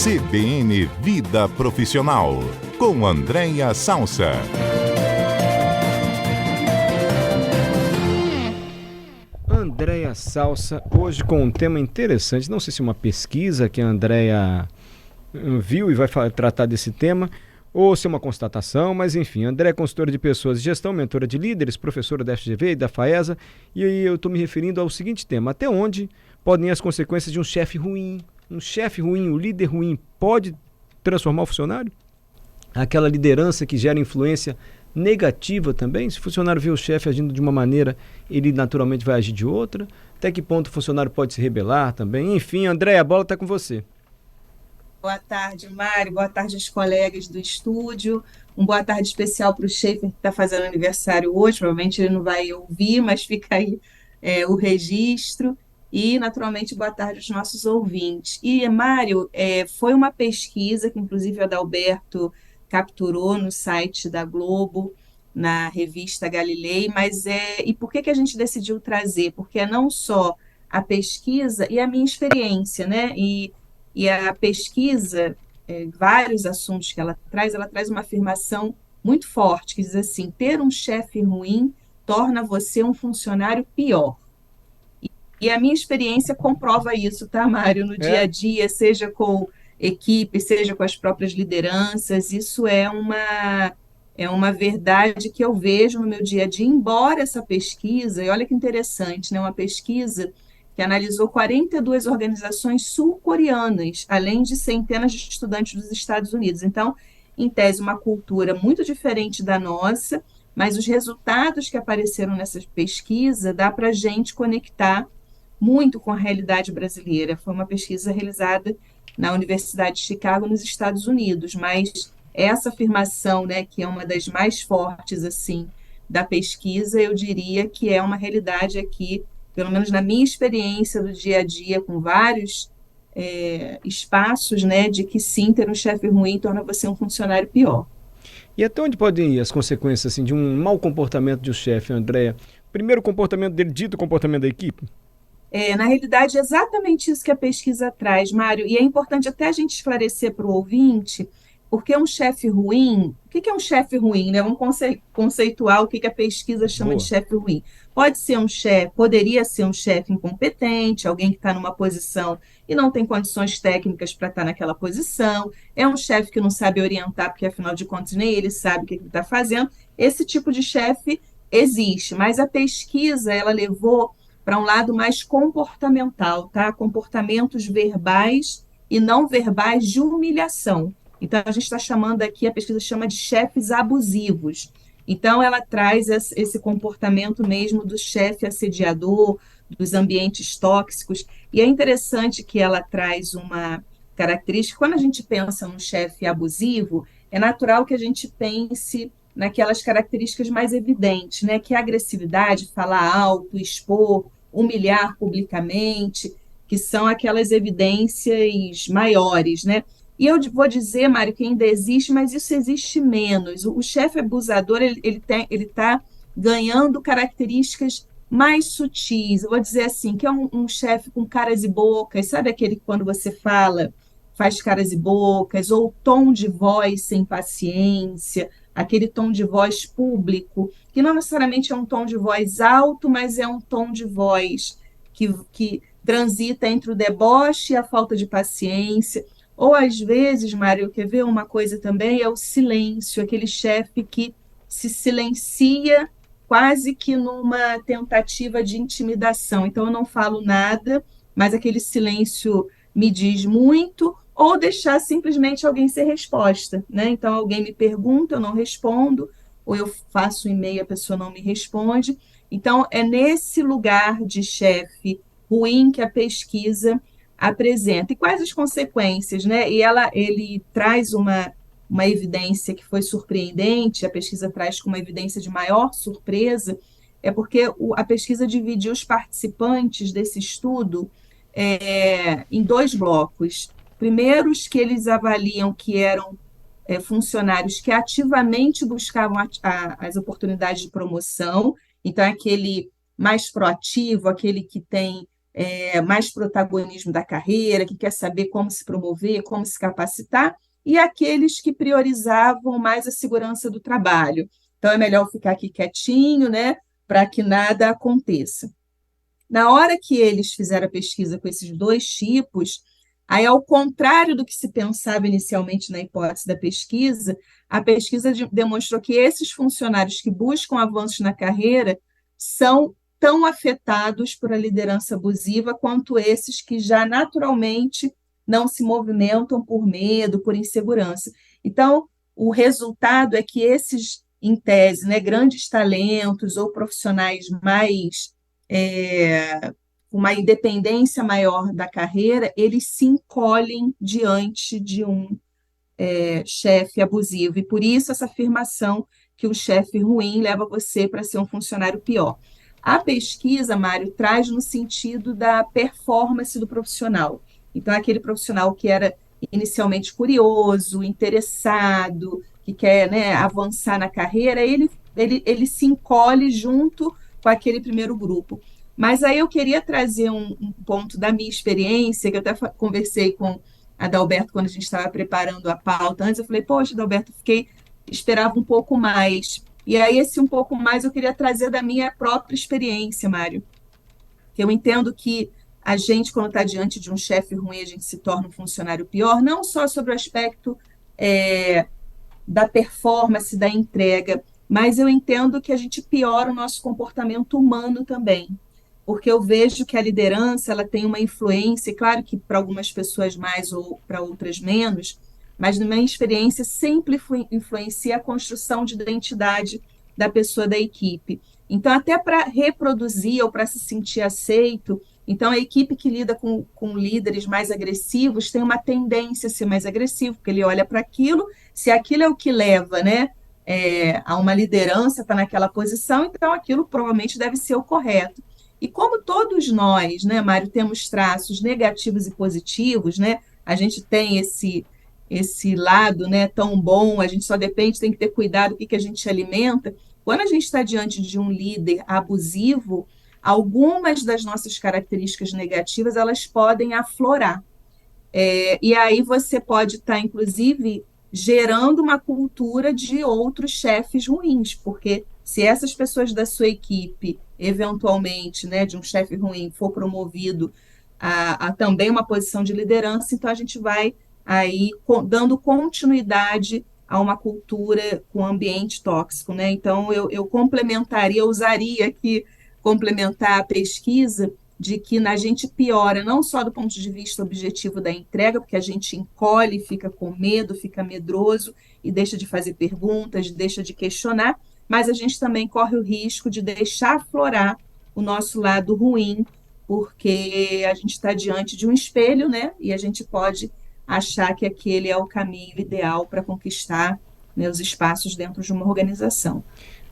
CBN Vida Profissional, com Andréia Salsa. Andréia Salsa, hoje com um tema interessante. Não sei se é uma pesquisa que a Andréia viu e vai tratar desse tema, ou se é uma constatação, mas enfim, Andréia é consultora de pessoas de gestão, mentora de líderes, professora da FGV e da FAESA, e aí eu estou me referindo ao seguinte tema: até onde podem ir as consequências de um chefe ruim? Um chefe ruim, um líder ruim pode transformar o funcionário? Aquela liderança que gera influência negativa também? Se o funcionário vê o chefe agindo de uma maneira, ele naturalmente vai agir de outra? Até que ponto o funcionário pode se rebelar também? Enfim, Andréia, a bola está com você. Boa tarde, Mário. Boa tarde aos colegas do estúdio. Boa tarde especial para o Schaefer, que está fazendo aniversário hoje. Provavelmente ele não vai ouvir, mas fica aí o registro. E, naturalmente, boa tarde aos nossos ouvintes. E, Mário, foi uma pesquisa que, inclusive, o Adalberto capturou no site da Globo, na revista Galilei, e por que a gente decidiu trazer? Porque é não só a pesquisa e a minha experiência, né? E a pesquisa, vários assuntos que ela traz uma afirmação muito forte, que diz assim: ter um chefe ruim torna você um funcionário pior. E a minha experiência comprova isso, tá, Mário? No dia a dia, seja com equipe, seja com as próprias lideranças, isso é uma verdade que eu vejo no meu dia a dia, embora essa pesquisa, e olha que interessante, né, uma pesquisa que analisou 42 organizações sul-coreanas, além de centenas de estudantes dos Estados Unidos. Então, em tese, uma cultura muito diferente da nossa, mas os resultados que apareceram nessa pesquisa dá para a gente conectar muito com a realidade brasileira. Foi uma pesquisa realizada na Universidade de Chicago, nos Estados Unidos, mas essa afirmação, né, que é uma das mais fortes assim da pesquisa, eu diria que é uma realidade aqui, pelo menos na minha experiência do dia a dia, com vários espaços, né, de que sim, ter um chefe ruim torna você um funcionário pior. E até onde podem ir as consequências assim, de um mau comportamento de um chefe, Andréia? Primeiro, o comportamento dele dito o comportamento da equipe? Na realidade, é exatamente isso que a pesquisa traz, Mário, e é importante até a gente esclarecer para o ouvinte, porque um chefe ruim, o que é um chefe ruim, né? Vamos conceituar o que a pesquisa chama de Boa. chefe ruim. Pode ser um chefe, poderia ser um chefe incompetente, alguém que está numa posição e não tem condições técnicas para estar naquela posição, é um chefe que não sabe orientar, porque afinal de contas nem ele sabe o que ele está fazendo. Esse tipo de chefe existe, mas a pesquisa, ela levou para um lado mais comportamental, tá? Comportamentos verbais e não verbais de humilhação. Então, a gente está chamando aqui, a pesquisa chama de chefes abusivos. Então, ela traz esse comportamento mesmo do chefe assediador, dos ambientes tóxicos. E é interessante que ela traz uma característica. Quando a gente pensa num chefe abusivo, é natural que a gente pense naquelas características mais evidentes, né? Que é a agressividade, falar alto, expor, humilhar publicamente, que são aquelas evidências maiores, né? E eu vou dizer, Mário, que ainda existe, mas isso existe menos. O chefe abusador, ele tá ganhando características mais sutis. Eu vou dizer assim, que é um chefe com caras e bocas, sabe aquele que quando você fala, faz caras e bocas, ou tom de voz sem paciência, aquele tom de voz público, que não necessariamente é um tom de voz alto, mas é um tom de voz que transita entre o deboche e a falta de paciência. Ou, às vezes, Mário, quer ver uma coisa também? É o silêncio, aquele chefe que se silencia quase que numa tentativa de intimidação. Então, eu não falo nada, mas aquele silêncio me diz muito, ou deixar simplesmente alguém ser resposta, né? Então, alguém me pergunta, eu não respondo, ou eu faço um e-mail, a pessoa não me responde. Então, é nesse lugar de chefe ruim que a pesquisa apresenta. E quais as consequências, né? Ele traz uma evidência que foi surpreendente, a pesquisa traz com uma evidência de maior surpresa, é porque a pesquisa dividiu os participantes desse estudo em dois blocos. Primeiro, os que eles avaliam que eram funcionários que ativamente buscavam as oportunidades de promoção, então aquele mais proativo, aquele que tem mais protagonismo da carreira, que quer saber como se promover, como se capacitar, e aqueles que priorizavam mais a segurança do trabalho. Então, é melhor ficar aqui quietinho, né, para que nada aconteça. Na hora que eles fizeram a pesquisa com esses dois tipos, aí, ao contrário do que se pensava inicialmente na hipótese da pesquisa, a pesquisa demonstrou que esses funcionários que buscam avanços na carreira são tão afetados por a liderança abusiva quanto esses que já naturalmente não se movimentam por medo, por insegurança. Então, o resultado é que esses, em tese, né, grandes talentos ou profissionais mais uma independência maior da carreira, eles se encolhem diante de um chefe abusivo. E por isso essa afirmação que o chefe ruim leva você para ser um funcionário pior. A pesquisa, Mário, traz no sentido da performance do profissional. Então, aquele profissional que era inicialmente curioso, interessado, que quer, né, avançar na carreira, ele se encolhe junto com aquele primeiro grupo. Mas aí eu queria trazer um ponto da minha experiência, que eu até conversei com a Dalberto quando a gente estava preparando a pauta antes. Eu falei, poxa, Dalberto, esperava um pouco mais. E aí, esse um pouco mais eu queria trazer da minha própria experiência, Mário. Que eu entendo que a gente, quando está diante de um chefe ruim, a gente se torna um funcionário pior, não só sobre o aspecto da performance, da entrega, mas eu entendo que a gente piora o nosso comportamento humano também. Porque eu vejo que a liderança ela tem uma influência, claro que para algumas pessoas mais ou para outras menos, mas na minha experiência sempre influencia a construção de identidade da pessoa da equipe. Então, até para reproduzir ou para se sentir aceito, então a equipe que lida com líderes mais agressivos tem uma tendência a ser mais agressivo, porque ele olha para aquilo, se aquilo é o que leva, né, a uma liderança, está naquela posição, então aquilo provavelmente deve ser o correto. E como todos nós, né, Mário, temos traços negativos e positivos, né, a gente tem esse lado, né, tão bom, a gente só depende, tem que ter cuidado do que a gente alimenta. Quando a gente está diante de um líder abusivo, algumas das nossas características negativas, elas podem aflorar. E aí você pode estar, inclusive, gerando uma cultura de outros chefes ruins, porque se essas pessoas da sua equipe, eventualmente, né, de um chefe ruim, for promovido a também uma posição de liderança, então a gente vai aí dando continuidade a uma cultura com ambiente tóxico, né? Então, eu complementaria, eu usaria aqui, complementar a pesquisa de que a gente piora, não só do ponto de vista objetivo da entrega, porque a gente encolhe, fica com medo, fica medroso e deixa de fazer perguntas, deixa de questionar, mas a gente também corre o risco de deixar aflorar o nosso lado ruim, porque a gente está diante de um espelho, né? E a gente pode achar que aquele é o caminho ideal para conquistar, né, os espaços dentro de uma organização.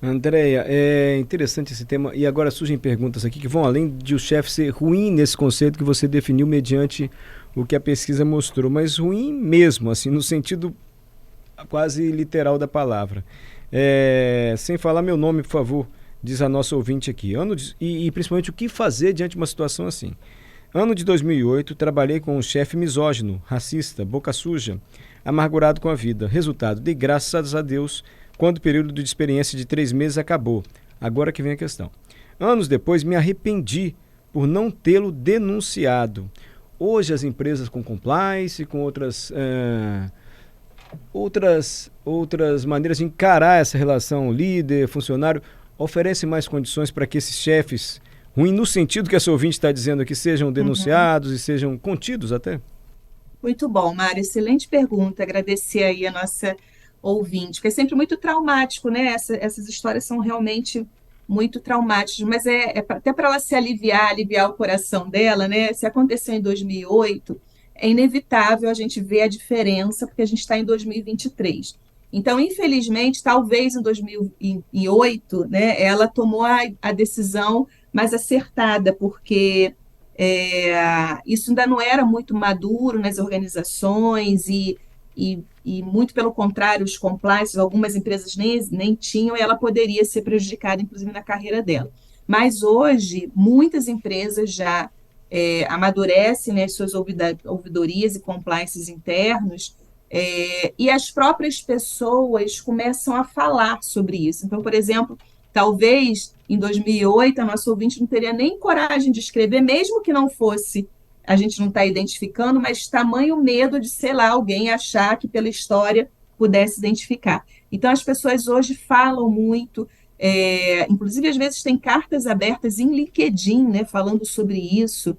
Andréia, é interessante esse tema e agora surgem perguntas aqui que vão além de o chefe ser ruim nesse conceito que você definiu mediante o que a pesquisa mostrou, mas ruim mesmo, assim, no sentido quase literal da palavra. Sem falar meu nome, por favor, diz a nossa ouvinte aqui. E principalmente o que fazer diante de uma situação assim. Ano de 2008, trabalhei com um chefe misógino, racista, boca suja, amargurado com a vida. Resultado, dei graças a Deus quando o período de experiência de 3 meses acabou. Agora que vem a questão. Anos depois, me arrependi por não tê-lo denunciado. Hoje, as empresas com compliance, com outras maneiras de encarar essa relação líder-funcionário, oferecem mais condições para que esses chefes ruim no sentido que essa ouvinte está dizendo aqui, sejam denunciados e sejam contidos até? Muito bom, Mário, excelente pergunta, agradecer aí a nossa ouvinte, porque é sempre muito traumático, né? Essas histórias são realmente muito traumáticas, mas até para ela se aliviar o coração dela, né? Se aconteceu em 2008, é inevitável a gente ver a diferença, porque a gente está em 2023. Então, infelizmente, talvez em 2008, né, ela tomou a decisão mais acertada, porque isso ainda não era muito maduro nas organizações e muito pelo contrário, os compliances, algumas empresas nem tinham, e ela poderia ser prejudicada, inclusive, na carreira dela. Mas hoje, muitas empresas já amadurecem, né, suas ouvidorias e compliances internos, e as próprias pessoas começam a falar sobre isso. Então, por exemplo, talvez em 2008 a nossa ouvinte não teria nem coragem de escrever, mesmo que não fosse, a gente não está identificando, mas tamanho medo de, sei lá, alguém achar que pela história pudesse identificar. Então, as pessoas hoje falam muito, inclusive às vezes tem cartas abertas em LinkedIn, né, falando sobre isso,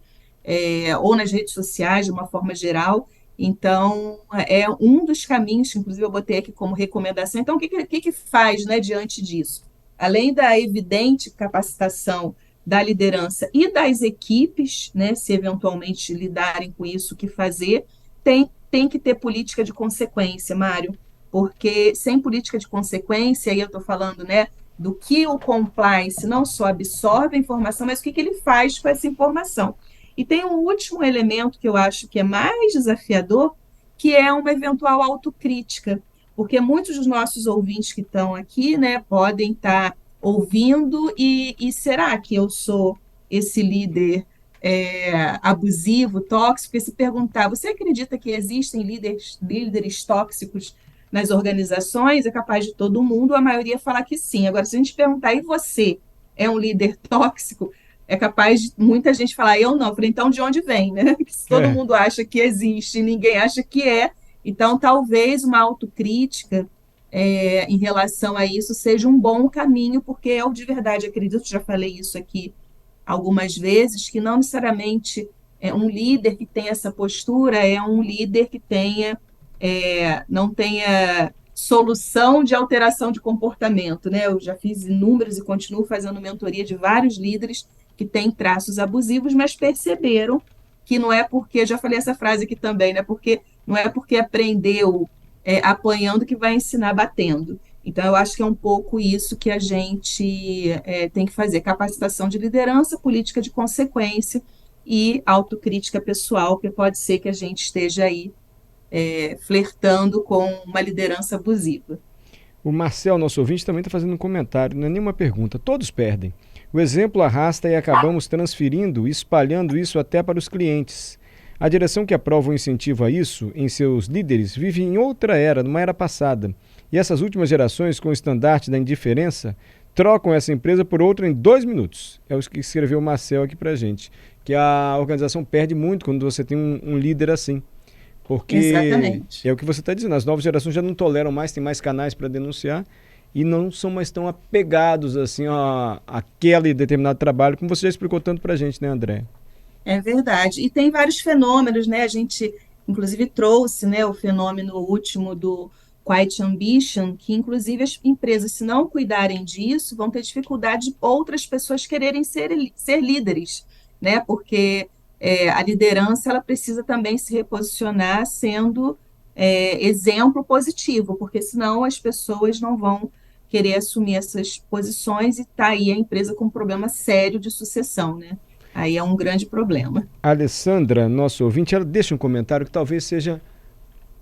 ou nas redes sociais de uma forma geral. Então, é um dos caminhos, inclusive eu botei aqui como recomendação. Então, o que faz, né, diante disso? Além da evidente capacitação da liderança e das equipes, né, se eventualmente lidarem com isso, o que fazer, tem que ter política de consequência, Mário, porque sem política de consequência, aí eu estou falando, né, do que o compliance não só absorve a informação, mas o que ele faz com essa informação. E tem um último elemento que eu acho que é mais desafiador, que é uma eventual autocrítica, porque muitos dos nossos ouvintes que estão aqui, né, podem estar ouvindo e será que eu sou esse líder abusivo, tóxico? E se perguntar, você acredita que existem líderes tóxicos nas organizações? É capaz de todo mundo, a maioria falar que sim. Agora, se a gente perguntar, e você é um líder tóxico? É capaz de muita gente falar, eu não. Eu falei, então de onde vem, né? Que se todo mundo acha que existe e ninguém acha que é, então talvez uma autocrítica em relação a isso seja um bom caminho, porque eu de verdade acredito, já falei isso aqui algumas vezes, que não necessariamente um líder que tem essa postura é um líder que não tenha solução de alteração de comportamento, né? Eu já fiz inúmeros e continuo fazendo mentoria de vários líderes que têm traços abusivos, mas perceberam que não é porque, já falei essa frase aqui também, né? Porque não é porque aprendeu apanhando que vai ensinar batendo. Então, eu acho que é um pouco isso que a gente tem que fazer: capacitação de liderança, política de consequência e autocrítica pessoal, que pode ser que a gente esteja aí flertando com uma liderança abusiva. O Marcel, nosso ouvinte, também está fazendo um comentário, não é nenhuma pergunta. Todos perdem. O exemplo arrasta e acabamos transferindo e espalhando isso até para os clientes. A direção que aprova o incentivo a isso em seus líderes vive em outra era, numa era passada. E essas últimas gerações, com o estandarte da indiferença, trocam essa empresa por outra em 2 minutos. É o que escreveu o Marcel aqui pra gente. Que a organização perde muito quando você tem um líder assim. Porque Exatamente. é o que você está dizendo, as novas gerações já não toleram mais, tem mais canais para denunciar e não são mais tão apegados assim àquele determinado trabalho, como você já explicou tanto pra gente, né, André? É verdade. E tem vários fenômenos, né? A gente, inclusive, trouxe, né, o fenômeno último do Quiet Ambition, que, inclusive, as empresas, se não cuidarem disso, vão ter dificuldade de outras pessoas quererem ser líderes, né? Porque a liderança ela precisa também se reposicionar sendo exemplo positivo, porque senão as pessoas não vão querer assumir essas posições e tá aí a empresa com um problema sério de sucessão, né? Aí é um grande problema. A Alessandra, nosso ouvinte, ela deixa um comentário que talvez seja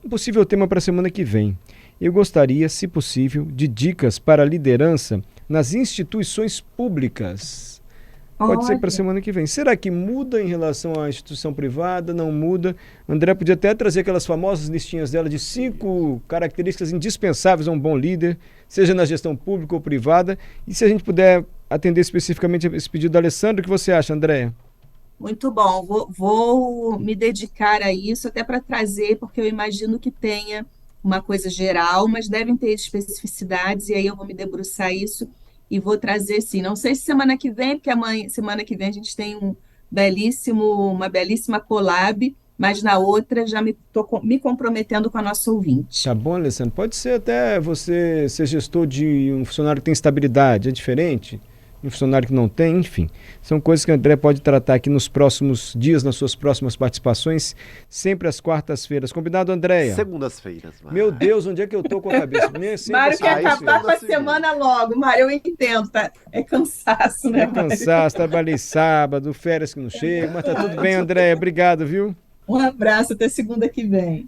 um possível tema para a semana que vem. Eu gostaria, se possível, de dicas para a liderança nas instituições públicas. Pode ser para a semana que vem. Será que muda em relação à instituição privada? Não muda? André podia até trazer aquelas famosas listinhas dela de 5 características indispensáveis a um bom líder, seja na gestão pública ou privada. E se a gente puder atender especificamente esse pedido da Alessandra, o que você acha, Andréia? Muito bom, vou me dedicar a isso até para trazer, porque eu imagino que tenha uma coisa geral, mas devem ter especificidades, e aí eu vou me debruçar isso e vou trazer sim. Não sei se semana que vem, porque semana que vem a gente tem uma belíssima collab, mas na outra já estou me comprometendo com a nossa ouvinte. Tá bom, Alessandro. Pode ser até você ser gestor de um funcionário que tem estabilidade, é diferente? Um funcionário que não tem, enfim. São coisas que o André pode tratar aqui nos próximos dias, nas suas próximas participações, sempre às quartas-feiras. Combinado, Andréia? Segundas-feiras. Meu Deus, onde é que eu tô com a cabeça? Mário quer acabar com a semana logo. Mário, eu entendo, tá? É cansaço, né, É cansaço, trabalhei sábado, férias que não chegam, mas tá tudo bem, Andréia. Obrigado, viu? Um abraço, até segunda que vem.